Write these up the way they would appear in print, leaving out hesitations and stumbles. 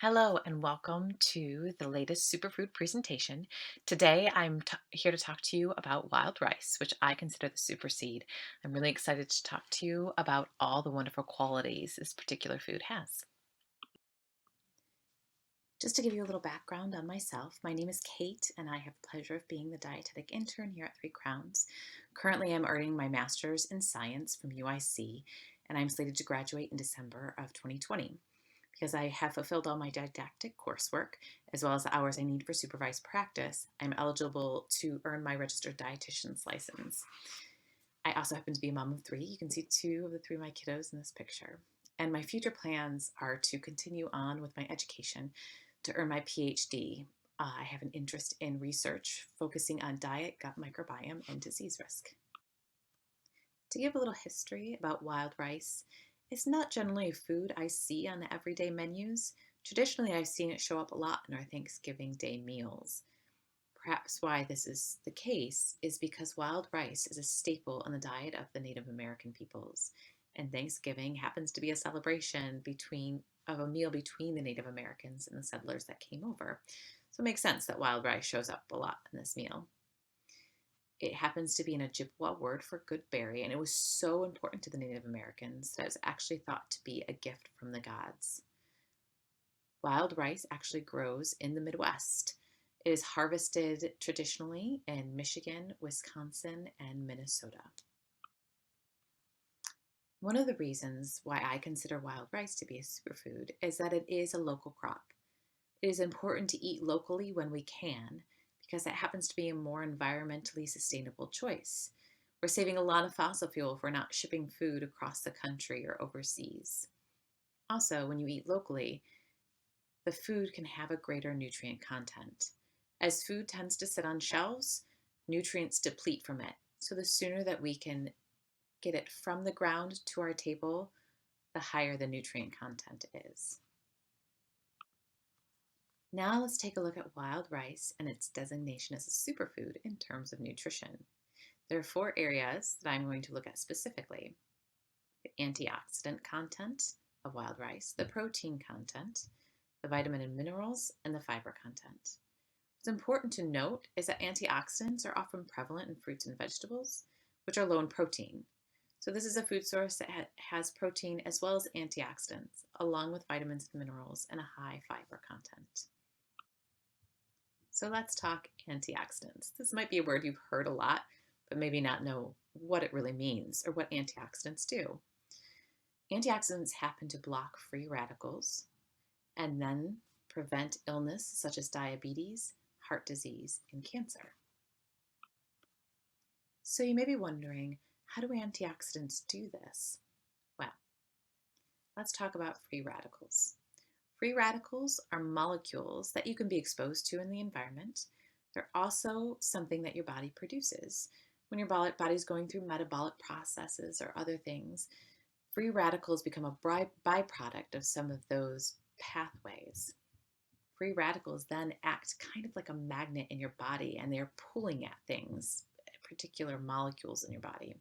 Hello and welcome to the latest superfood presentation. Today I'm here to talk to you about wild rice, which I consider the super seed. I'm really excited to talk to you about all the wonderful qualities this particular food has. Just to give you a little background on myself, my name is Kate and I have the pleasure of being the dietetic intern here at Three Crowns. Currently I'm earning my master's in science from UIC and I'm slated to graduate in December of 2020. Because I have fulfilled all my didactic coursework, as well as the hours I need for supervised practice, I'm eligible to earn my registered dietitian's license. I also happen to be a mom of three. You can see two of the three of my kiddos in this picture. And my future plans are to continue on with my education to earn my PhD. I have an interest in research focusing on diet, gut microbiome, and disease risk. To give a little history about wild rice, it's not generally a food I see on the everyday menus. Traditionally, I've seen it show up a lot in our Thanksgiving Day meals. Perhaps why this is the case is because wild rice is a staple in the diet of the Native American peoples, and Thanksgiving happens to be a celebration of a meal between the Native Americans and the settlers that came over. So it makes sense that wild rice shows up a lot in this meal. It happens to be an Ojibwa word for good berry, and it was so important to the Native Americans that it's actually thought to be a gift from the gods. Wild rice actually grows in the Midwest. It is harvested traditionally in Michigan, Wisconsin, and Minnesota. One of the reasons why I consider wild rice to be a superfood is that it is a local crop. It is important to eat locally when we can because that happens to be a more environmentally sustainable choice. We're saving a lot of fossil fuel if we're not shipping food across the country or overseas. Also, when you eat locally, the food can have a greater nutrient content. As food tends to sit on shelves, nutrients deplete from it. So the sooner that we can get it from the ground to our table, the higher the nutrient content is. Now let's take a look at wild rice and its designation as a superfood in terms of nutrition. There are four areas that I'm going to look at specifically: the antioxidant content of wild rice, the protein content, the vitamin and minerals, and the fiber content. What's important to note is that antioxidants are often prevalent in fruits and vegetables, which are low in protein. So this is a food source that has protein as well as antioxidants, along with vitamins and minerals and a high fiber content. So let's talk antioxidants. This might be a word you've heard a lot, but maybe not know what it really means or what antioxidants do. Antioxidants happen to block free radicals and then prevent illness such as diabetes, heart disease, and cancer. So you may be wondering, how do antioxidants do this? Well, let's talk about free radicals. Free radicals are molecules that you can be exposed to in the environment. They're also something that your body produces. When your body's going through metabolic processes or other things, free radicals become a byproduct of some of those pathways. Free radicals then act kind of like a magnet in your body, and they're pulling at things, particular molecules in your body.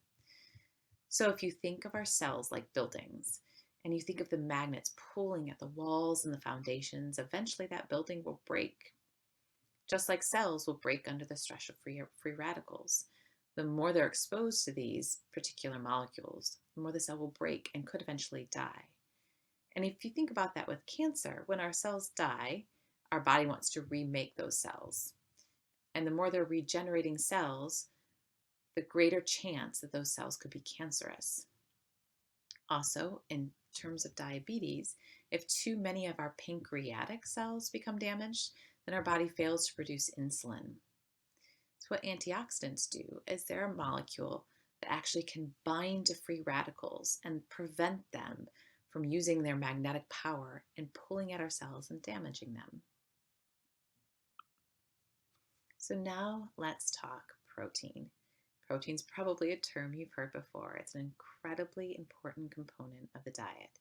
So if you think of our cells like buildings, and you think of the magnets pulling at the walls and the foundations, eventually that building will break. Just like cells will break under the stress of free radicals. The more they're exposed to these particular molecules, the more the cell will break and could eventually die. And if you think about that with cancer, when our cells die, our body wants to remake those cells. And the more they're regenerating cells, the greater chance that those cells could be cancerous. Also, in terms of diabetes, if too many of our pancreatic cells become damaged, then our body fails to produce insulin. So what antioxidants do is they're a molecule that actually can bind to free radicals and prevent them from using their magnetic power and pulling at our cells and damaging them. So now let's talk protein. Protein's probably a term you've heard before. It's an incredibly important component of the diet.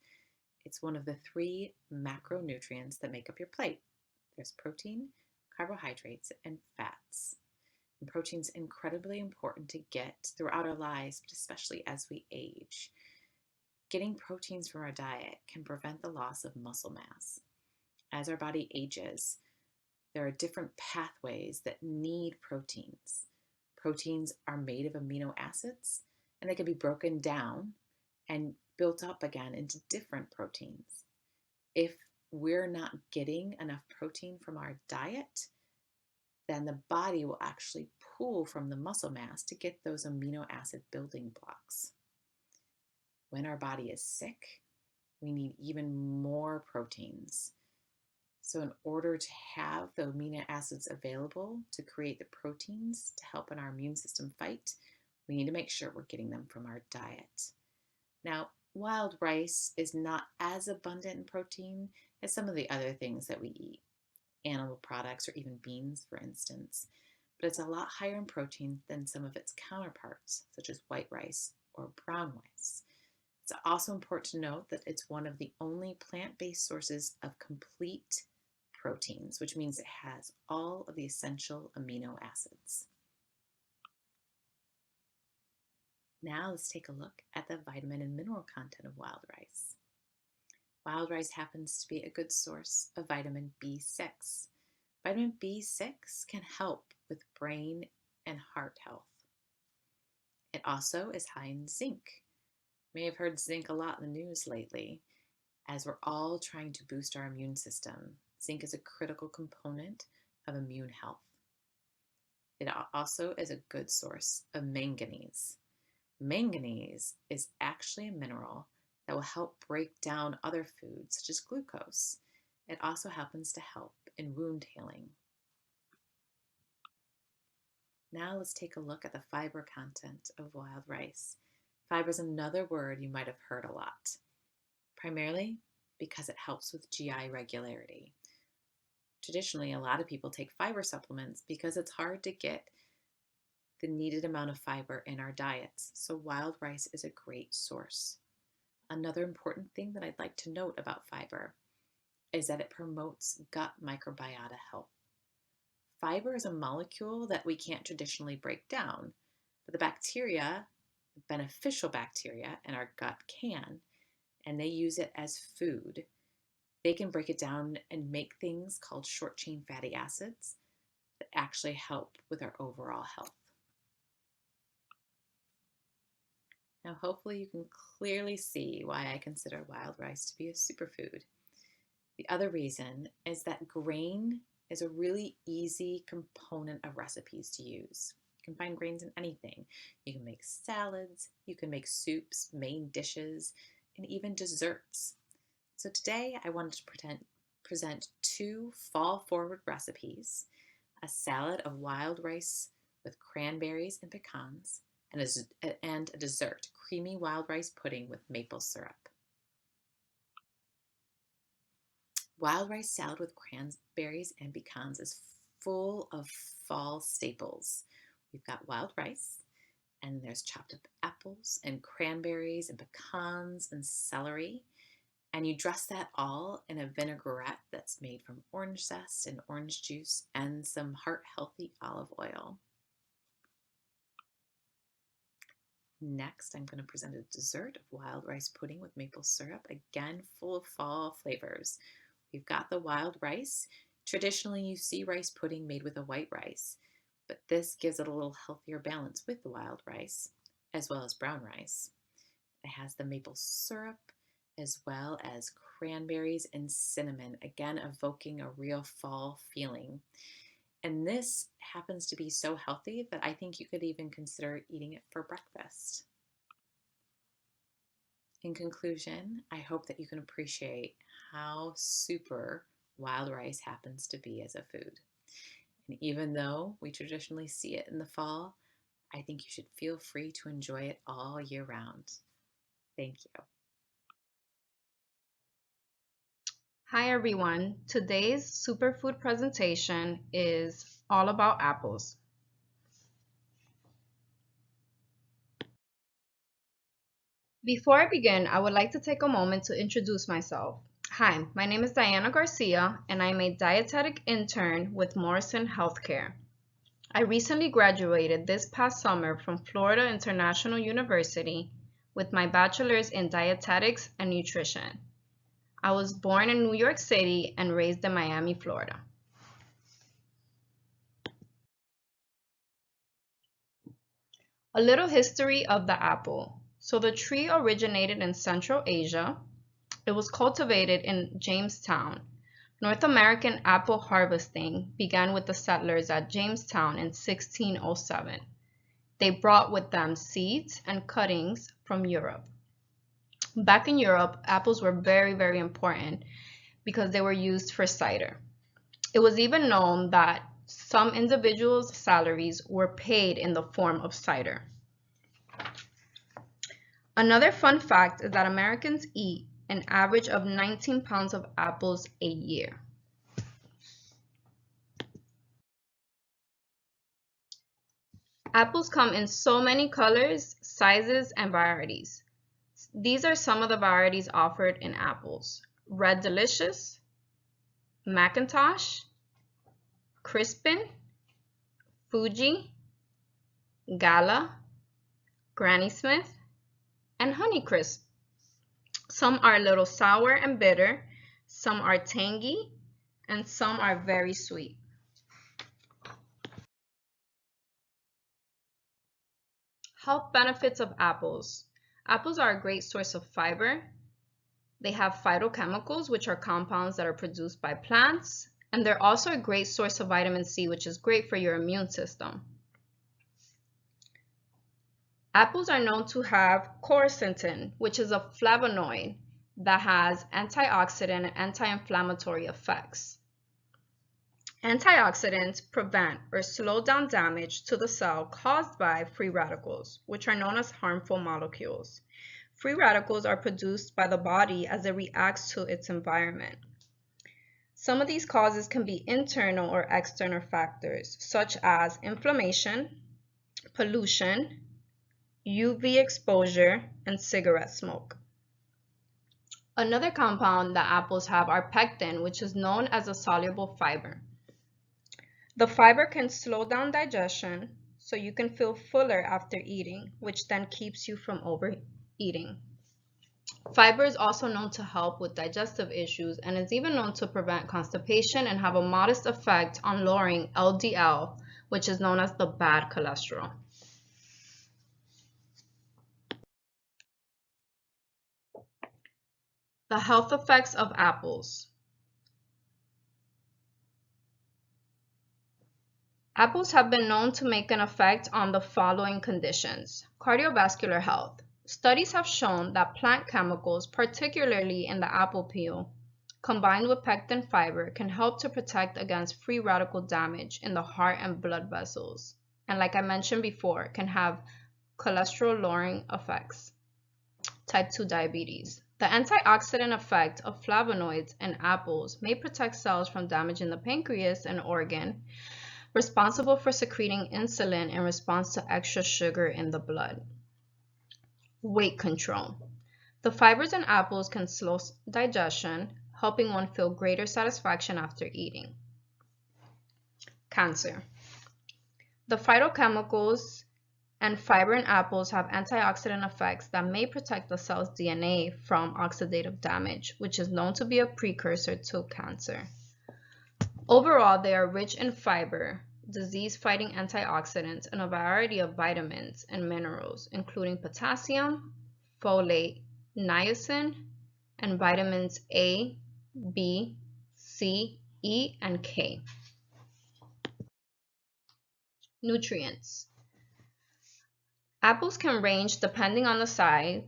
It's one of the three macronutrients that make up your plate. There's protein, carbohydrates, and fats. And protein's incredibly important to get throughout our lives, but especially as we age. Getting proteins from our diet can prevent the loss of muscle mass. As our body ages, there are different pathways that need proteins. Proteins are made of amino acids, and they can be broken down and built up again into different proteins. If we're not getting enough protein from our diet, then the body will actually pull from the muscle mass to get those amino acid building blocks. When our body is sick, we need even more proteins. So in order to have the amino acids available to create the proteins to help in our immune system fight, we need to make sure we're getting them from our diet. Now, wild rice is not as abundant in protein as some of the other things that we eat, animal products or even beans, for instance, but it's a lot higher in protein than some of its counterparts, such as white rice or brown rice. It's also important to note that it's one of the only plant-based sources of complete proteins, which means it has all of the essential amino acids. Now let's take a look at the vitamin and mineral content of wild rice. Wild rice happens to be a good source of vitamin B6. Vitamin B6 can help with brain and heart health. It also is high in zinc. You may have heard zinc a lot in the news lately, as we're all trying to boost our immune system. Zinc is a critical component of immune health. It also is a good source of manganese. Manganese is actually a mineral that will help break down other foods, such as glucose. It also happens to help in wound healing. Now let's take a look at the fiber content of wild rice. Fiber is another word you might have heard a lot, primarily because it helps with GI regularity. Traditionally, a lot of people take fiber supplements because it's hard to get the needed amount of fiber in our diets, so wild rice is a great source. Another important thing that I'd like to note about fiber is that it promotes gut microbiota health. Fiber is a molecule that we can't traditionally break down, but the bacteria, the beneficial bacteria in our gut can, and they use it as food. They can break it down and make things called short-chain fatty acids that actually help with our overall health. Now, hopefully you can clearly see why I consider wild rice to be a superfood. The other reason is that grain is a really easy component of recipes to use. You can find grains in anything. You can make salads, you can make soups, main dishes, and even desserts. So today I wanted to present two fall-forward recipes: a salad of wild rice with cranberries and pecans, and a dessert, creamy wild rice pudding with maple syrup. Wild rice salad with cranberries and pecans is full of fall staples. We've got wild rice, and there's chopped up apples and cranberries and pecans and celery. And you dress that all in a vinaigrette that's made from orange zest and orange juice and some heart-healthy olive oil. Next, I'm going to present a dessert of wild rice pudding with maple syrup, again full of fall flavors. We've got the wild rice. Traditionally, you see rice pudding made with a white rice, but this gives it a little healthier balance with the wild rice, as well as brown rice. It has the maple syrup, as well as cranberries and cinnamon, again evoking a real fall feeling. And this happens to be so healthy that I think you could even consider eating it for breakfast. In conclusion, I hope that you can appreciate how super wild rice happens to be as a food. And even though we traditionally see it in the fall, I think you should feel free to enjoy it all year round. Thank you. Hi everyone, today's superfood presentation is all about apples. Before I begin, I would like to take a moment to introduce myself. Hi, my name is Diana Garcia and I'm a dietetic intern with Morrison Healthcare. I recently graduated this past summer from Florida International University with my bachelor's in dietetics and nutrition. I was born in New York City and raised in Miami, Florida. A little history of the apple. So the tree originated in Central Asia. It was cultivated in Jamestown. North American apple harvesting began with the settlers at Jamestown in 1607. They brought with them seeds and cuttings from Europe. Back in Europe, apples were very, very important because they were used for cider. It was even known that some individuals' salaries were paid in the form of cider. Another fun fact is that Americans eat an average of 19 pounds of apples a year. Apples come in so many colors, sizes, and varieties. These are some of the varieties offered in apples: Red Delicious, Macintosh, Crispin, Fuji, Gala, Granny Smith, and Honeycrisp. Some are a little sour and bitter, some are tangy, and some are very sweet. Health benefits of apples. Apples are a great source of fiber. They have phytochemicals, which are compounds that are produced by plants, and they're also a great source of vitamin C, which is great for your immune system. Apples are known to have quercetin, which is a flavonoid that has antioxidant and anti-inflammatory effects. Antioxidants prevent or slow down damage to the cell caused by free radicals, which are known as harmful molecules. Free radicals are produced by the body as it reacts to its environment. Some of these causes can be internal or external factors, such as inflammation, pollution, UV exposure, and cigarette smoke. Another compound that apples have are pectin, which is known as a soluble fiber. The fiber can slow down digestion, so you can feel fuller after eating, which then keeps you from overeating. Fiber is also known to help with digestive issues and is even known to prevent constipation and have a modest effect on lowering LDL, which is known as the bad cholesterol. The health effects of apples. Apples have been known to make an effect on the following conditions: cardiovascular health. Studies have shown that plant chemicals, particularly in the apple peel, combined with pectin fiber, can help to protect against free radical damage in the heart and blood vessels. And like I mentioned before, can have cholesterol-lowering effects. Type 2 diabetes. The antioxidant effect of flavonoids in apples may protect cells from damage in the pancreas, an organ responsible for secreting insulin in response to extra sugar in the blood. Weight control. The fibers in apples can slow digestion, helping one feel greater satisfaction after eating. Cancer. The phytochemicals and fiber in apples have antioxidant effects that may protect the cell's DNA from oxidative damage, which is known to be a precursor to cancer. Overall, they are rich in fiber, disease-fighting antioxidants, and a variety of vitamins and minerals, including potassium, folate, niacin, and vitamins A, B, C, E, and K. Nutrients. Apples can range, depending on the size,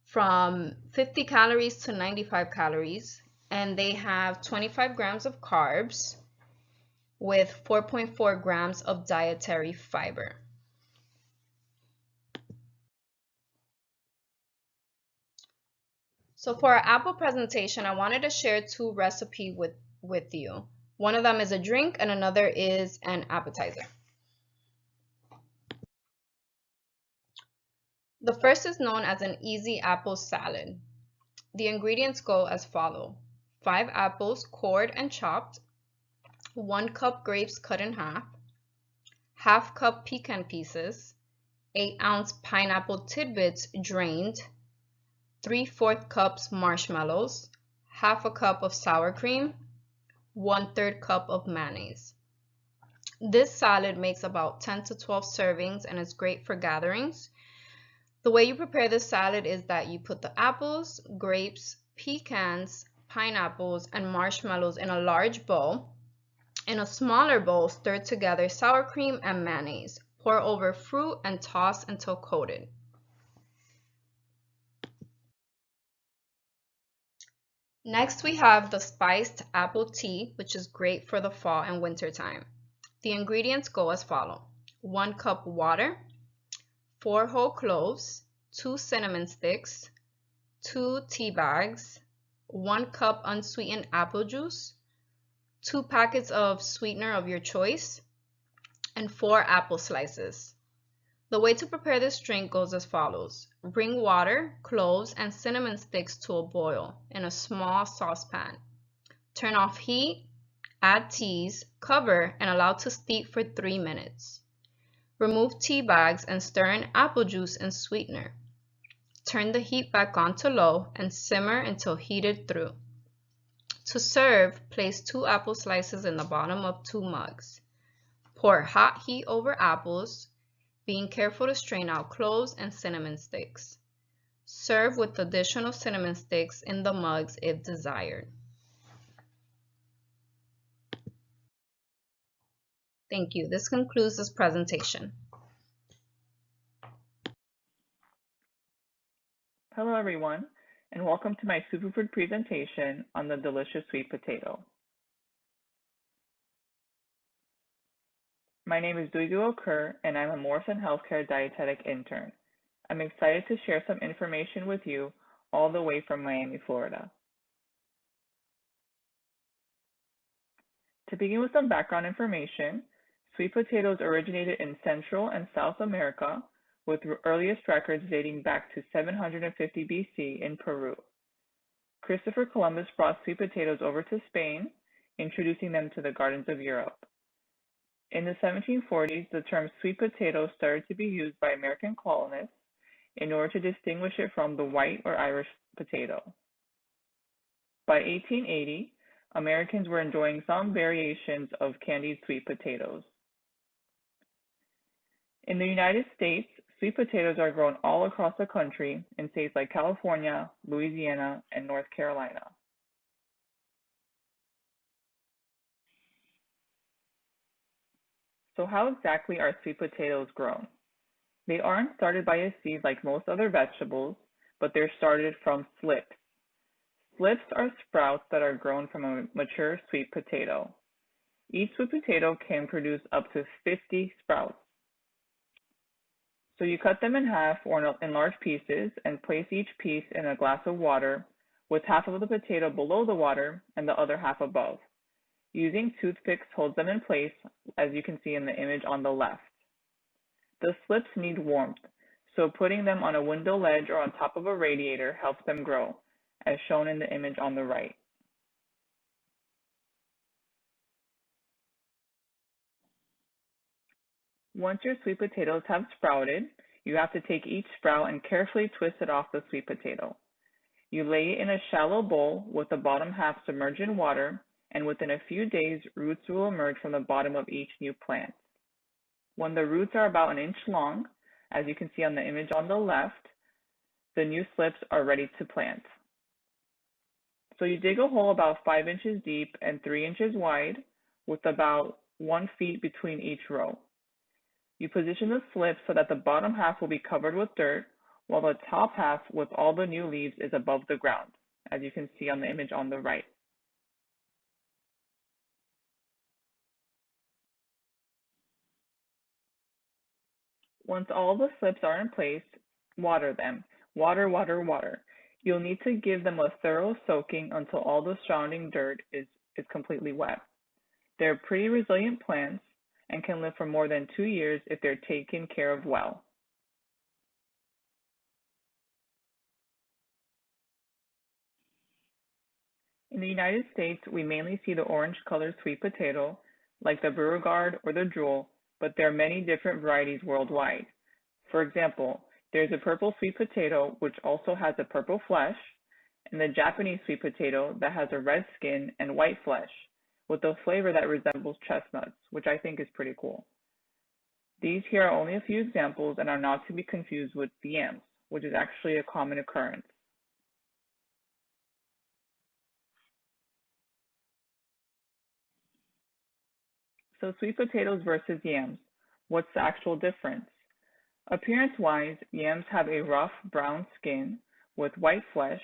from 50 calories to 95 calories, and they have 25 grams of carbs with 4.4 grams of dietary fiber. So for our apple presentation, I wanted to share two recipes with you. One of them is a drink and another is an appetizer. The first is known as an easy apple salad. The ingredients go as follows: 5 apples cored and chopped, 1 cup grapes cut in half cup pecan pieces, 8-ounce pineapple tidbits drained, 3/4 cups marshmallows, half a cup of sour cream, 1/3 cup of mayonnaise. This salad makes about 10 to 12 servings and is great for gatherings. The way you prepare this salad is that you put the apples, grapes, pecans, pineapples, and marshmallows in a large bowl. In a smaller bowl, stir together sour cream and mayonnaise. Pour over fruit and toss until coated. Next, we have the spiced apple tea, which is great for the fall and winter time. The ingredients go as follows: 1 cup water, 4 whole cloves, 2 cinnamon sticks, 2 tea bags, 1 cup unsweetened apple juice, 2 packets of sweetener of your choice, and 4 apple slices. The way to prepare this drink goes as follows. Bring water, cloves, and cinnamon sticks to a boil in a small saucepan. Turn off heat, add teas, cover, and allow to steep for 3 minutes. Remove tea bags and stir in apple juice and sweetener. Turn the heat back on to low and simmer until heated through. To serve, place 2 apple slices in the bottom of 2 mugs. Pour hot heat over apples, being careful to strain out cloves and cinnamon sticks. Serve with additional cinnamon sticks in the mugs if desired. Thank you. This concludes this presentation. Hello everyone, and welcome to my superfood presentation on the delicious sweet potato. My name is Duigu Okur, and I'm a Morrison Healthcare Dietetic Intern. I'm excited to share some information with you all the way from Miami, Florida. To begin with some background information, sweet potatoes originated in Central and South America, with the earliest records dating back to 750 BC in Peru. Christopher Columbus brought sweet potatoes over to Spain, introducing them to the gardens of Europe. In the 1740s, the term sweet potato started to be used by American colonists in order to distinguish it from the white or Irish potato. By 1880, Americans were enjoying some variations of candied sweet potatoes. In the United States, sweet potatoes are grown all across the country in states like California, Louisiana, and North Carolina. So how exactly are sweet potatoes grown? They aren't started by a seed like most other vegetables, but they're started from slips. Slips are sprouts that are grown from a mature sweet potato. Each sweet potato can produce up to 50 sprouts. So you cut them in half or in large pieces and place each piece in a glass of water with half of the potato below the water and the other half above. Using toothpicks holds them in place, as you can see in the image on the left. The slips need warmth, so putting them on a window ledge or on top of a radiator helps them grow, as shown in the image on the right. Once your sweet potatoes have sprouted, you have to take each sprout and carefully twist it off the sweet potato. You lay it in a shallow bowl with the bottom half submerged in water, and within a few days, roots will emerge from the bottom of each new plant. When the roots are about an inch long, as you can see on the image on the left, the new slips are ready to plant. So you dig a hole about 5 inches deep and 3 inches wide, with about 1 feet between each row. You position the slips so that the bottom half will be covered with dirt, while the top half with all the new leaves is above the ground, as you can see on the image on the right. Once all the slips are in place, water them. Water, water, water. You'll need to give them a thorough soaking until all the surrounding dirt is completely wet. They're pretty resilient plants and can live for more than 2 years if they're taken care of well. In the United States, we mainly see the orange-colored sweet potato, like the Beauregard or the Jewel, but there are many different varieties worldwide. For example, there's a purple sweet potato, which also has a purple flesh, and the Japanese sweet potato that has a red skin and white flesh with a flavor that resembles chestnuts, which I think is pretty cool. These here are only a few examples and are not to be confused with the yams, which is actually a common occurrence. So sweet potatoes versus yams, what's the actual difference? Appearance-wise, yams have a rough brown skin with white flesh,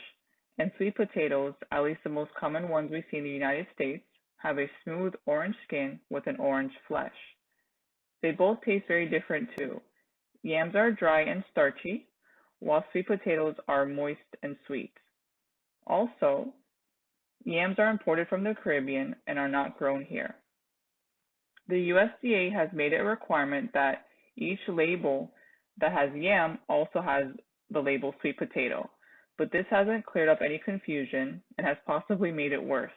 and sweet potatoes, at least the most common ones we see in the United States, have a smooth orange skin with an orange flesh. They both taste very different too. Yams are dry and starchy, while sweet potatoes are moist and sweet. Also, yams are imported from the Caribbean and are not grown here. The USDA has made it a requirement that each label that has yam also has the label sweet potato, but this hasn't cleared up any confusion and has possibly made it worse.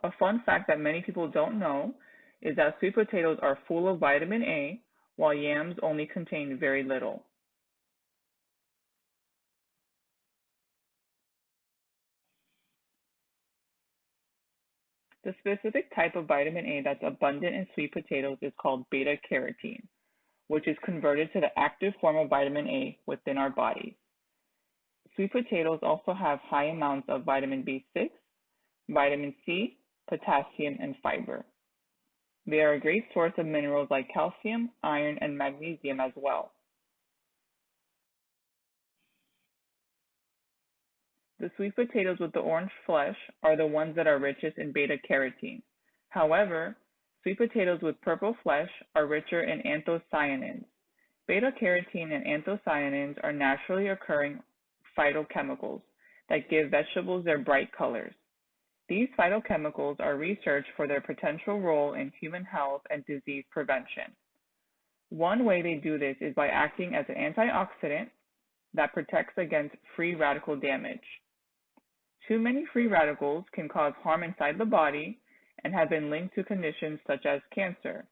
A fun fact that many people don't know is that sweet potatoes are full of vitamin A, while yams only contain very little. The specific type of vitamin A that's abundant in sweet potatoes is called beta-carotene, which is converted to the active form of vitamin A within our bodies. Sweet potatoes also have high amounts of vitamin B6, vitamin C, potassium, and fiber. They are a great source of minerals like calcium, iron, and magnesium as well. The sweet potatoes with the orange flesh are the ones that are richest in beta-carotene. However, sweet potatoes with purple flesh are richer in anthocyanins. Beta-carotene and anthocyanins are naturally occurring phytochemicals that give vegetables their bright colors. These phytochemicals are researched for their potential role in human health and disease prevention. One way they do this is by acting as an antioxidant that protects against free radical damage. Too many free radicals can cause harm inside the body and have been linked to conditions such as cancer.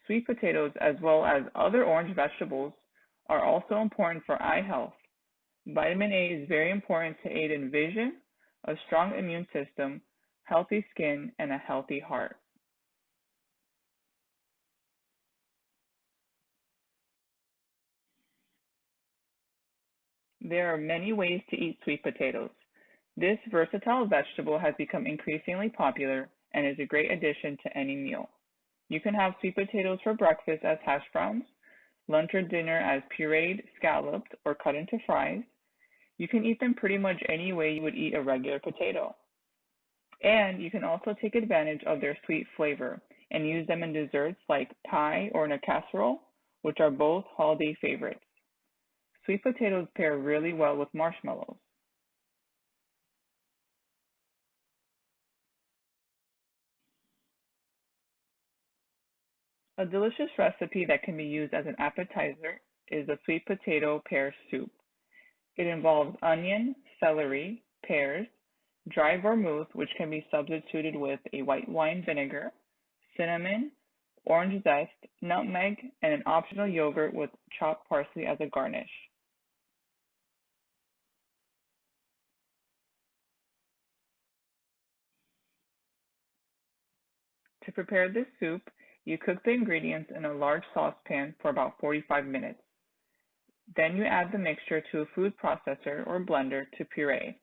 Sweet potatoes, as well as other orange vegetables, are also important for eye health. Vitamin A is very important to aid in vision, a strong immune system, healthy skin, and a healthy heart. There are many ways to eat sweet potatoes. This versatile vegetable has become increasingly popular and is a great addition to any meal. You can have sweet potatoes for breakfast as hash browns, lunch or dinner as pureed, scalloped, or cut into fries. You can eat them pretty much any way you would eat a regular potato. And you can also take advantage of their sweet flavor and use them in desserts like pie or in a casserole, which are both holiday favorites. Sweet potatoes pair really well with marshmallows. A delicious recipe that can be used as an appetizer is the sweet potato pear soup. It involves onion, celery, pears, dry vermouth, which can be substituted with a white wine vinegar, cinnamon, orange zest, nutmeg, and an optional yogurt with chopped parsley as a garnish. To prepare this soup, you cook the ingredients in a large saucepan for about 45 minutes. Then you add the mixture to a food processor or blender to puree.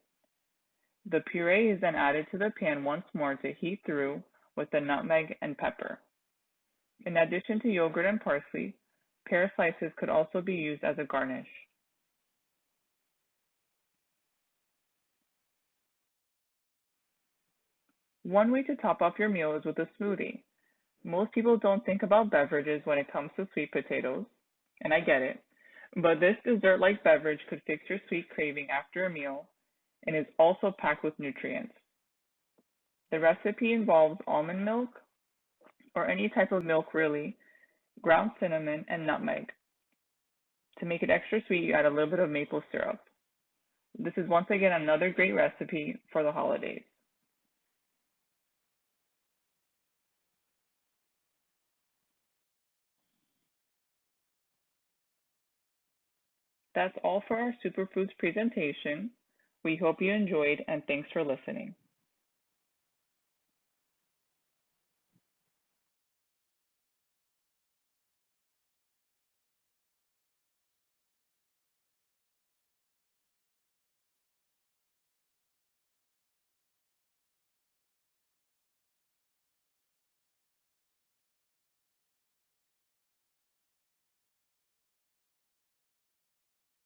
The puree is then added to the pan once more to heat through with the nutmeg and pepper. In addition to yogurt and parsley, pear slices could also be used as a garnish. One way to top off your meal is with a smoothie. Most people don't think about beverages when it comes to sweet potatoes, and I get it, but this dessert-like beverage could fix your sweet craving after a meal and is also packed with nutrients. The recipe involves almond milk, or any type of milk really, ground cinnamon, and nutmeg. To make it extra sweet, you add a little bit of maple syrup. This is once again another great recipe for the holidays. That's all for our superfoods presentation. We hope you enjoyed and thanks for listening.